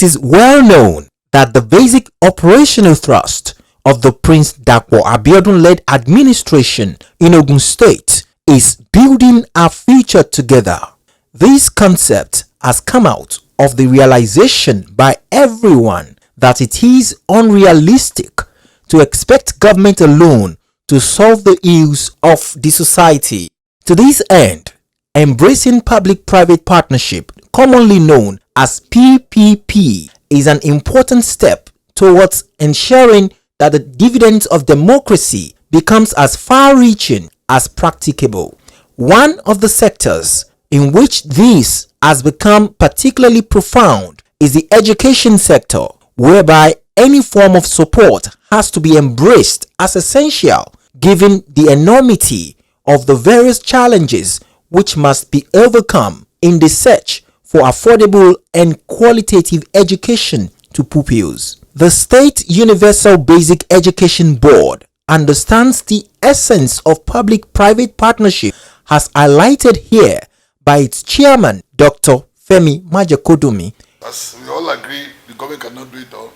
It is well known that the basic operational thrust of the Prince Dapo Abiodun-led administration in Ogun State is building our future together. This concept has come out of the realization by everyone that it is unrealistic to expect government alone to solve the ills of the society. To this end, embracing public-private partnership, commonly known as PPP, is an important step towards ensuring that the dividends of democracy becomes as far-reaching as practicable. One of the sectors in which this has become particularly profound is the education sector, whereby any form of support has to be embraced as essential given the enormity of the various challenges which must be overcome in the search for affordable and qualitative education to pupils. The State Universal Basic Education Board understands the essence of public-private partnership, as highlighted here by its chairman, Dr. Femi Majakodumi. As we all agree, the government cannot do it all.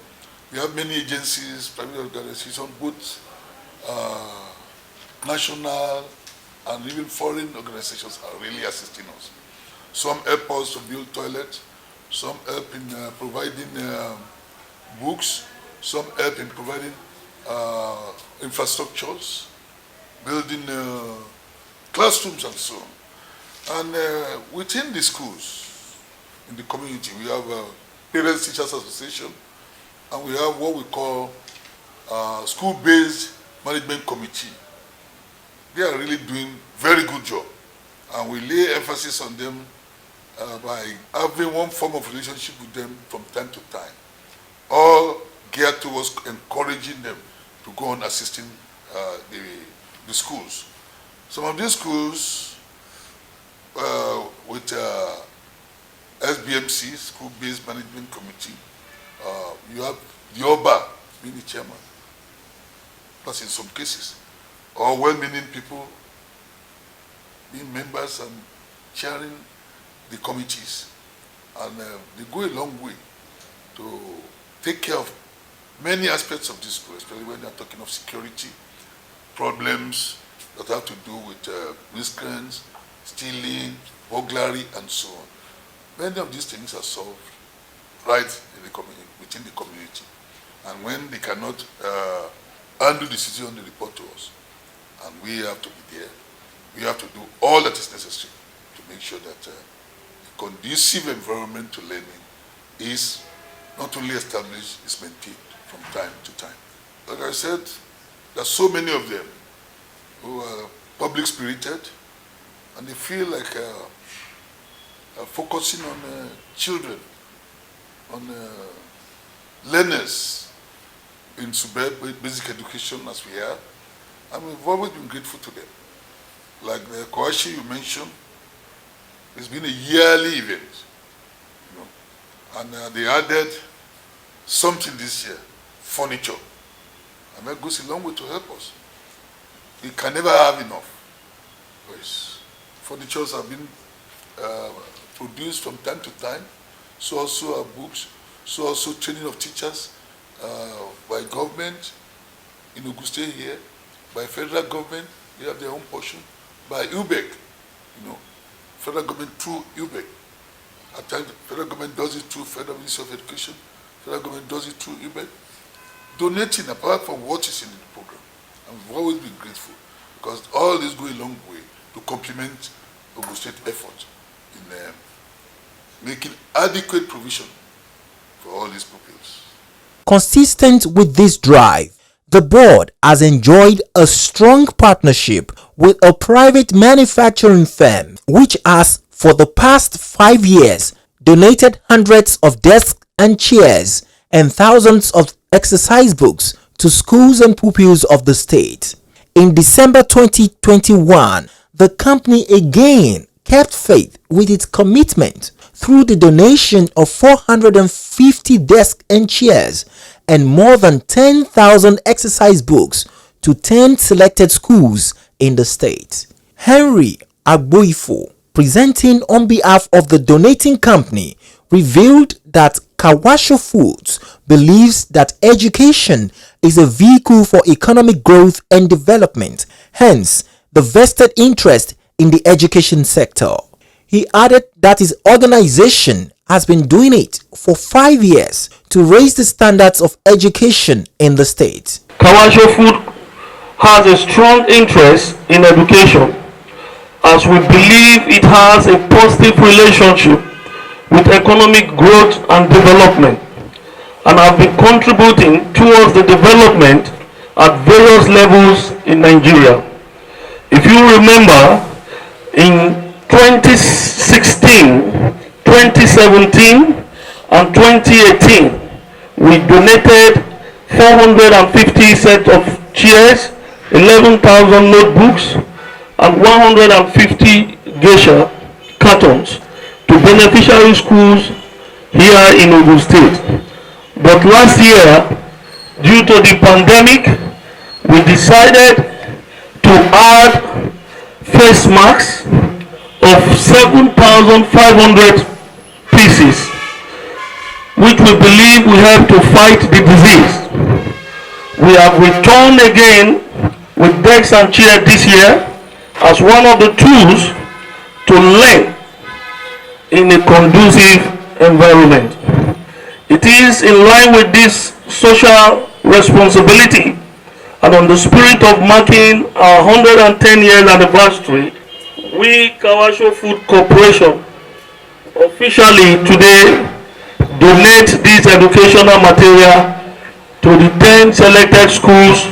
We have many agencies, private organizations, both national and even foreign organizations are really assisting us. Some help us to build toilets, some help in providing books, some help in providing infrastructures, building classrooms and so on. And within the schools, in the community, we have Parents Teachers Association, and we have what we call School-Based Management Committee. They are really doing very good job, and we lay emphasis on them by having one form of relationship with them from time to time, all geared towards encouraging them to go on assisting the schools. Some of these schools with SBMC, School-Based Management Committee, you have the OBA being the chairman, plus in some cases, or well-meaning people being members and chairing the committees. And they go a long way to take care of many aspects of this school, especially when they are talking of security, problems that have to do with miscreants, stealing, burglary, and so on. Many of these things are solved right in the community, within the community. And when they cannot handle the situation, they report to us. And we have to be there. We have to do all that is necessary to make sure that a conducive environment to learning is not only established, it's maintained from time to time. Like I said, there's so many of them who are public-spirited, and they feel like focusing on children, on learners in superb basic education as we are, and we've always been grateful to them. Like the Kwashi you mentioned, it's been a yearly event, you know, and they added something this year, furniture, and that goes a long way to help us. We can never have enough. Yes. Furnitures have been produced from time to time, so also our books, so also training of teachers by government in Ogun State here, by federal government, they have their own portion, by UBEC, you know, federal government through UBEC. At times, federal government does it through Federal Ministry of Education, federal government does it through UBEC, donating apart from what is in the program. And we've always been grateful, because all this go a long way to complement Ogun State effort in making adequate provision for all these pupils. Consistent with this drive, the board has enjoyed a strong partnership with a private manufacturing firm which has, for the past 5 years, donated hundreds of desks and chairs and thousands of exercise books to schools and pupils of the state. In December 2021, the company again kept faith with its commitment through the donation of 450 desks and chairs and more than 10,000 exercise books to 10 selected schools in the state. Henry Agboifo, presenting on behalf of the donating company, revealed that Kawasho Foods believes that education is a vehicle for economic growth and development, hence the vested interest in the education sector. He added that his organization has been doing it for 5 years to raise the standards of education in the state. Kawasho Food has a strong interest in education, as we believe it has a positive relationship with economic growth and development, and have been contributing towards the development at various levels in Nigeria. If you remember, in 2016, 2017 and 2018, we donated 450 sets of chairs, 11,000 notebooks and 150 geisha cartons to beneficiary schools here in Ogun State. But last year, due to the pandemic, we decided to add face masks of 7,500 pieces, which we believe will help to fight the disease. We have returned again with desks and chairs this year as one of the tools to learn in a conducive environment. It is in line with this social responsibility and on the spirit of marking our 110 years anniversary, we, Kawasho Food Corporation, officially today donate this educational material to the 10 selected schools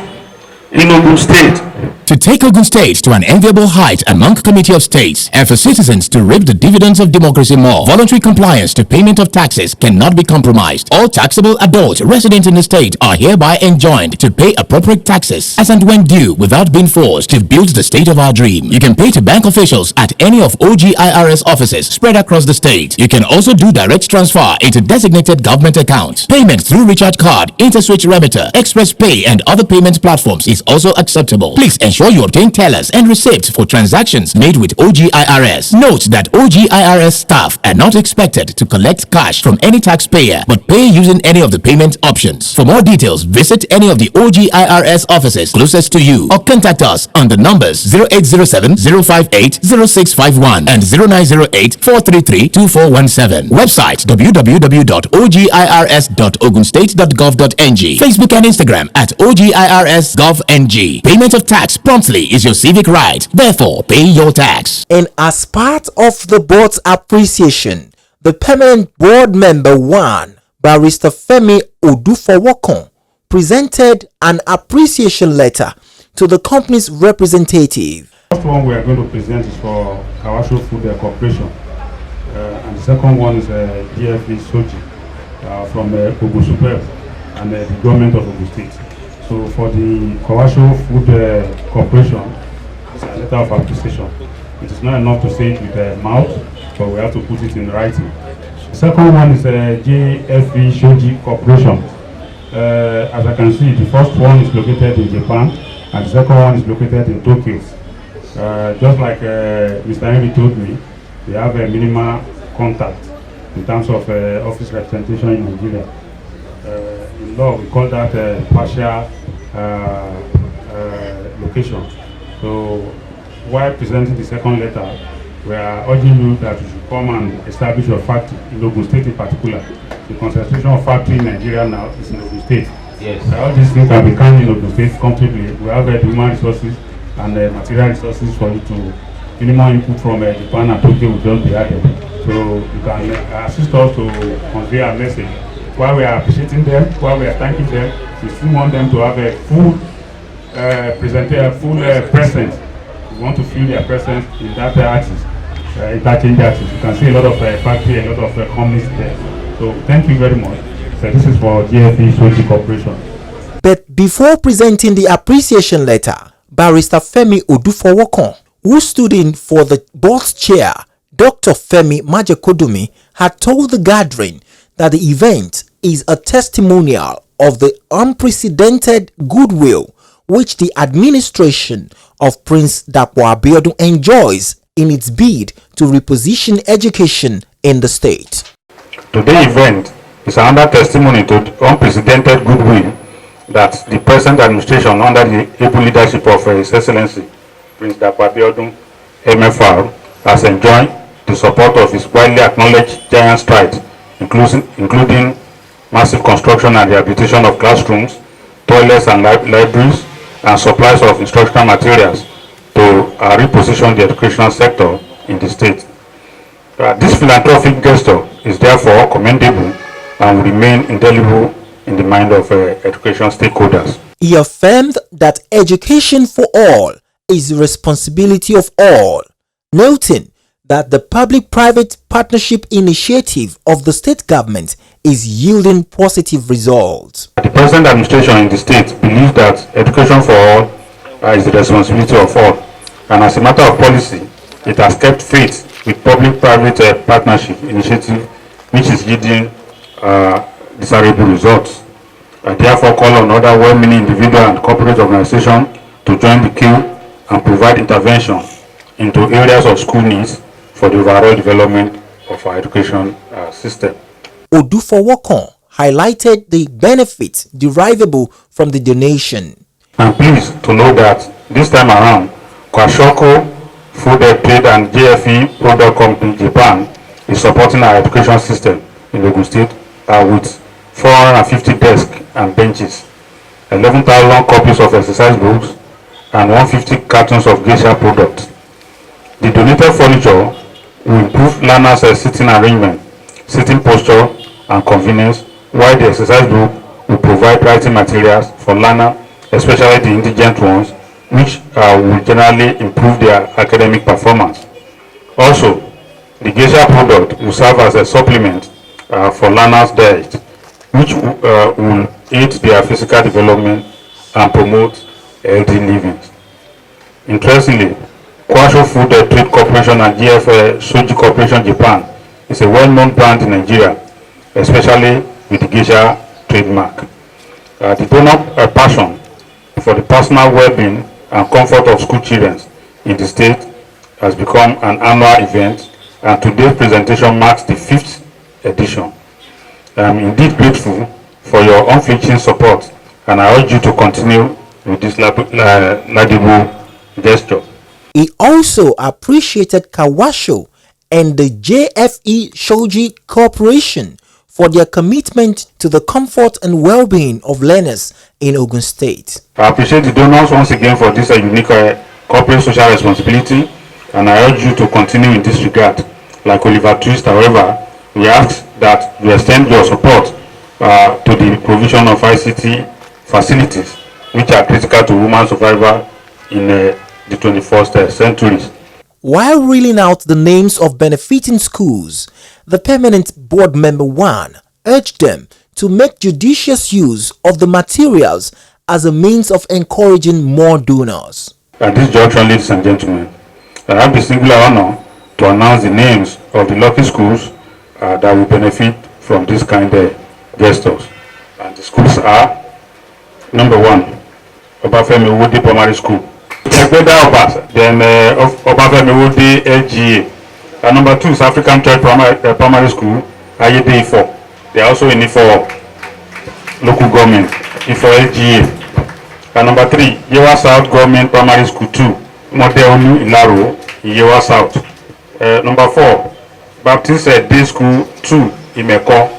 in Ogun State. To take Ogun State to an enviable height among Committee of States and for citizens to reap the dividends of democracy more, voluntary compliance to payment of taxes cannot be compromised. All taxable adults resident in the state are hereby enjoined to pay appropriate taxes as and when due without being forced to build the state of our dream. You can pay to bank officials at any of OGIRS offices spread across the state. You can also do direct transfer into designated government accounts. Payment through recharge card, InterSwitch Remitter, Express Pay and other payment platforms is also acceptable. Please ensure you obtain tellers and receipts for transactions made with OGIRS. Note that OGIRS staff are not expected to collect cash from any taxpayer but pay using any of the payment options. For more details, visit any of the OGIRS offices closest to you or contact us on the numbers 0807 058 0651 and 0908 433 2417. Website www.ogirs.ogunstate.gov.ng. Facebook and Instagram at OGIRS.gov.ng. Payment of tax promptly is your civic right. Therefore, pay your tax. And as part of the board's appreciation, the permanent board member 1, Barrister Femi Odufowokon, presented an appreciation letter to the company's representative. The first one we are going to present is for Kawasho Food Corporation, and the second one is GFE Soji from Ogun Super and the government of Ogun State. So for the Kawasho Food Corporation, it's a letter of appreciation. It is not enough to say it with the mouth, but we have to put it in writing. The second one is JFE Shoji Corporation. As I can see, the first one is located in Japan, and the second one is located in Tokyo. Just like Mr. Henry told me, they have a minimal contact in terms of office representation in Nigeria. In law, we call that partial location. So, while presenting the second letter, we are urging you that you should come and establish your factory in Ogun State in particular. The concentration of factory in Nigeria now is in Ogun State. Yes. All these things can be done in Ogun State completely. We have human resources and material resources for you to minimum input from Japan and Tokyo will just be added. So you can assist us to convey our message. While we are appreciating them, while we are thanking them, we still want them to have a full presence. We want to feel their presence in that artist, interchange artist. You can see a lot of factory, a lot of companies there. So thank you very much. So this is for GFE Soji Corporation. But before presenting the appreciation letter, Barrister Femi Odufowokon, who stood in for the board's chair, Dr. Femi Majekodumi, had told the gathering that the event is a testimonial of the unprecedented goodwill which the administration of Prince Dapo Abiodun enjoys in its bid to reposition education in the state. Today's event It's another testimony to the unprecedented goodwill that the present administration, under the able leadership of His Excellency Prince Dapo Abiodun, MFR, has enjoyed the support of his widely acknowledged giant strides, including massive construction and rehabilitation of classrooms, toilets and libraries, and supplies of instructional materials to reposition the educational sector in the state. This philanthropic gesture is therefore commendable and will remain indelible in the mind of education stakeholders. He affirmed that education for all is the responsibility of all, noting that the public-private partnership initiative of the state government is yielding positive results. The present administration in the state believes that education for all is the responsibility of all, and as a matter of policy, it has kept faith with public-private partnership initiative, which is yielding desirable results. I therefore call on other well-meaning individual and corporate organizations to join the queue and provide intervention into areas of school needs for the overall development of our education system. Odufowokon highlighted the benefits derivable from the donation. I'm pleased to know that this time around, Kwashiorkor Food Trade and JFE Product Company Japan is supporting our education system in Ogun State with 450 desks and benches, 11,000 copies of exercise books, and 150 cartons of geisha products. The donated furniture will improve learners' sitting arrangement, sitting posture, and convenience, while the exercise book will provide writing materials for learners, especially the indigent ones, which will generally improve their academic performance. Also, the geisha product will serve as a supplement for learners' diet, which will aid their physical development and promote healthy living. Interestingly, Kwashiorkor Food Trade Corporation and GF Shoji Corporation Japan is a well-known brand in Nigeria, especially with the geisha trademark. The donor passion for the personal well-being and comfort of school children in the state has become an annual event, and today's presentation marks the 5th edition. I am indeed grateful for your unflinching support, and I urge you to continue with this laudable gesture. He also appreciated Kwashiorkor and the JFE Shoji Corporation for their commitment to the comfort and well-being of learners in Ogun State. I appreciate the donors once again for this unique corporate social responsibility, and I urge you to continue in this regard. Like Oliver Twist, however, we ask that you extend your support to the provision of ICT facilities, which are critical to women's survival in the 21st century. While reeling out the names of benefiting schools, the permanent board member 1 urged them to make judicious use of the materials as a means of encouraging more donors. At this junction, ladies and gentlemen, I have the singular honor to announce the names of the lucky schools that will benefit from this kind of gestures. And the schools are: number 1, Obafemi Owode Primary School, then Obafemi Owode LGA. And number 2 is African Church Primary School, Ayede Ifo. They are also in Ifo local government, Ifo LGA. And number 3, Yewa South Government Primary School 2, Modeonu Ilaro, Yewa South. Number 4, Baptist Day School 2, Imeko.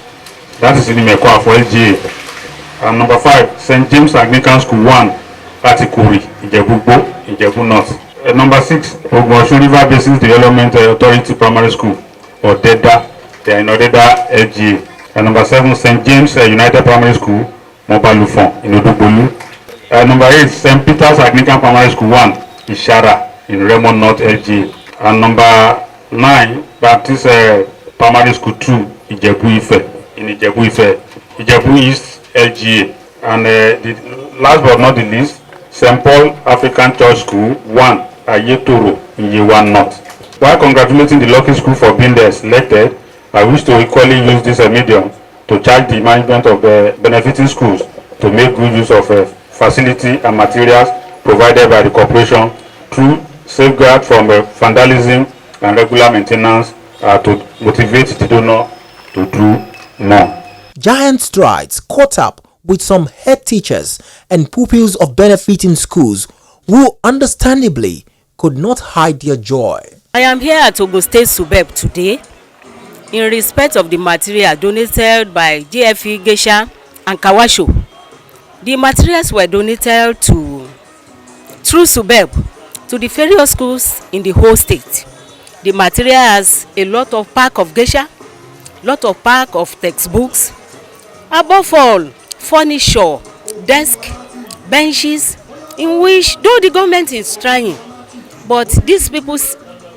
That is in Imeko for LGA. And number 5, St. James Anglican School 1, Atikuri, Ijebu North. Number 6, Ogun River Basin Development Authority Primary School, Odeda, they are in Odeda LGA. And number 7, St. James United Primary School, Mobalufon, in Odubolu. Number 8, St. Peter's Anglican Primary School 1, Ishara, in Raymond North LGA. And number 9, Baptist Primary School 2, Ijebu Ife, in Ijebu Ife, Ijebu East LGA. And the last but not the least, St. Paul African Church School 1, Ayetoro, in Yewa North. While congratulating the lucky school for being there selected, I wish to equally use this medium to charge the management of the benefiting schools to make good use of facility and materials provided by the corporation through safeguard from vandalism and regular maintenance to motivate the donor to do more. giant strides caught up with some head teachers and pupils of benefiting schools who understandably could not hide their joy. I am here at Ogun State Subeb today in respect of the material donated by GFE, Geisha and Kawasho. The materials were donated through Subeb to the various schools in the whole state. The material has a lot of pack of Geisha, lot of pack of textbooks, above all furniture, desk, benches, in which though the government is trying, but these people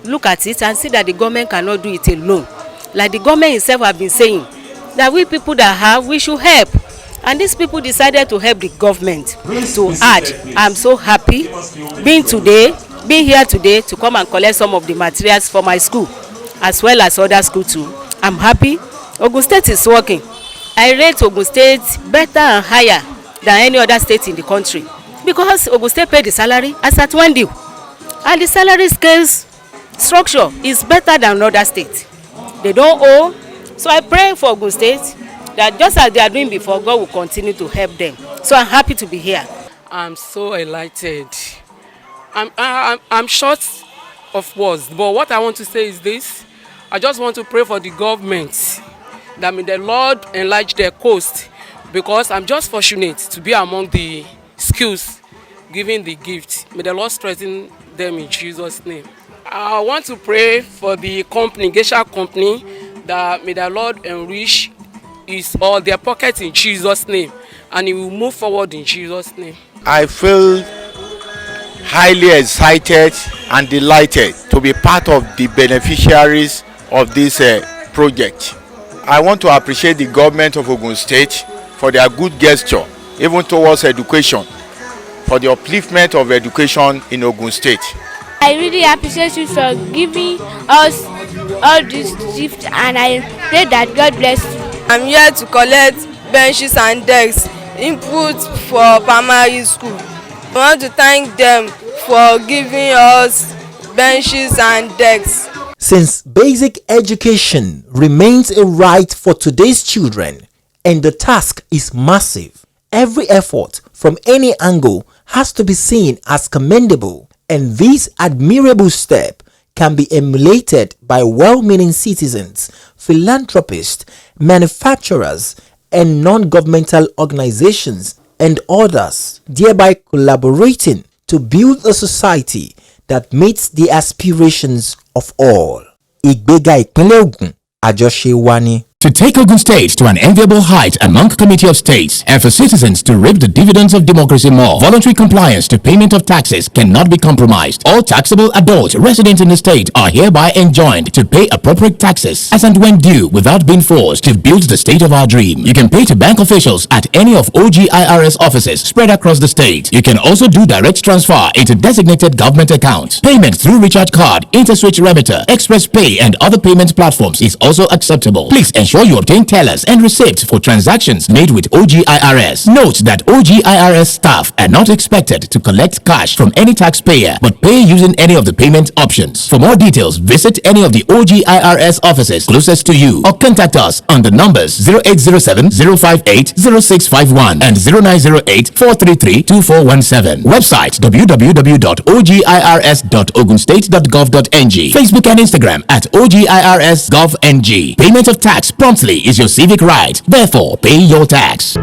look at it and see that the government cannot do it alone. Like the government itself have been saying that we people that have, we should help. And these people decided to help the government to add. I'm so happy being here today to come and collect some of the materials for my school as well as other school too. I'm happy. Ogun State is working. I rate Ogun State better and higher than any other state in the country because Ogun State paid the salary as at when due. And the salary scales structure is better than other states. They don't owe. So I pray for Ogun State that just as they are doing before, God will continue to help them. So I'm happy to be here. I'm so elated. I'm short of words, but what I want to say is this. I just want to pray for the government that may the Lord enlarge their coast, because I'm just fortunate to be among the schools giving the gift. May the Lord strengthen them in Jesus' name. I want to pray for the company, Geisha company, that may the Lord enrich all their pockets in Jesus' name, and He will move forward in Jesus' name. I feel highly excited and delighted to be part of the beneficiaries of this project. I want to appreciate the government of Ogun State for their good gesture, even towards education, for the upliftment of education in Ogun State. I really appreciate you for giving us all this gift, and I pray that God bless you. I'm here to collect benches and desks, input for primary school. I want to thank them for giving us benches and desks. Since basic education remains a right for today's children and the task is massive, every effort from any angle has to be seen as commendable, and this admirable step can be emulated by well-meaning citizens, philanthropists, manufacturers, and non-governmental organizations and others, thereby collaborating to build a society that meets the aspirations of all. Ìgbéga ìpínlẹ̀ Ògùn, àjọṣe wa ni. To take Ogun State to an enviable height among Committee of States and for citizens to reap the dividends of democracy more, voluntary compliance to payment of taxes cannot be compromised. All taxable adults resident in the state are hereby enjoined to pay appropriate taxes as and when due without being forced to build the state of our dream. You can pay to bank officials at any of OGIRS offices spread across the state. You can also do direct transfer into designated government accounts. Payment through recharge card, InterSwitch Remitter, Express Pay and other payment platforms is also acceptable. Please ensure you obtain tellers and receipts for transactions made with OGIRS. Note that OGIRS staff are not expected to collect cash from any taxpayer but pay using any of the payment options. For more details, visit any of the OGIRS offices closest to you or contact us on the numbers 0807 058 0651 and 0908 433 2417. Website www.ogirs.ogunstate.gov.ng. Facebook and Instagram at OGIRS.gov.ng. Payment of tax promptly is your civic right. Therefore, pay your tax.